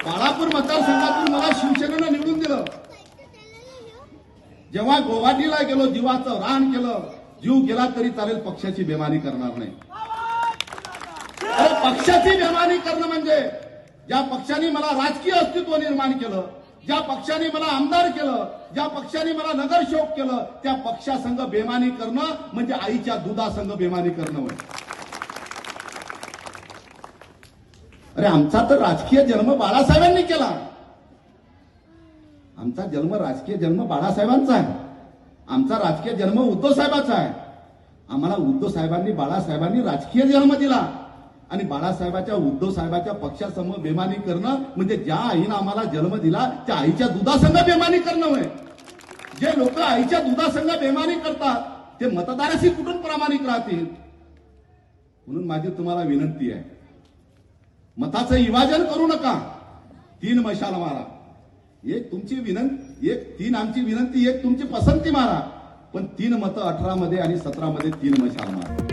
बाळापूर मतदारसंघातून मला शिवसेनेनं निवडून दिलं. जेव्हा गुवाहाटीला गेलो, जीवाचं रान केलं. जीव गेला तरी चालेल, पक्षाची बेमानी करणार नाही. अरे पक्षाची बेमानी करणं म्हणजे ज्या पक्षाने मला राजकीय अस्तित्व निर्माण केलं, ज्या पक्षाने मला आमदार केलं, ज्या पक्षाने मला नगरसेवक केलं, त्या पक्षासंघ बेमानी करणं म्हणजे आईच्या दुधासंघ बेमानी करणं होय. अरे आमचा तर राजकीय जन्म बाळासाहेबांनी केला. आमचा जन्म राजकीय जन्म बाळासाहेबांचा आहे. आमचा राजकीय जन्म उद्धव साहेबांचा आहे. आम्हाला उद्धव साहेबांनी बाळासाहेबांनी राजकीय जन्म दिला आणि बाळासाहेबाच्या उद्धव साहेबाच्या पक्षासमोर बेमानी करणं म्हणजे ज्या आईनं आम्हाला जन्म दिला त्या आईच्या दुधासंघ बेमानी करणं होय. जे लोक आईच्या दुधासंघ बेमानी करतात ते मतदाराशी कुठून प्रामाणिक राहतील. म्हणून माझी तुम्हाला विनंती आहे, मताचं विभाजन करू नका. 3 मशाल मारा. एक तुमची विनंती, एक 3 आमची विनंती, एक तुमची पसंती मारा. पण 3 मतं 18 मध्ये आणि 17 मध्ये 3 मशाल मारा.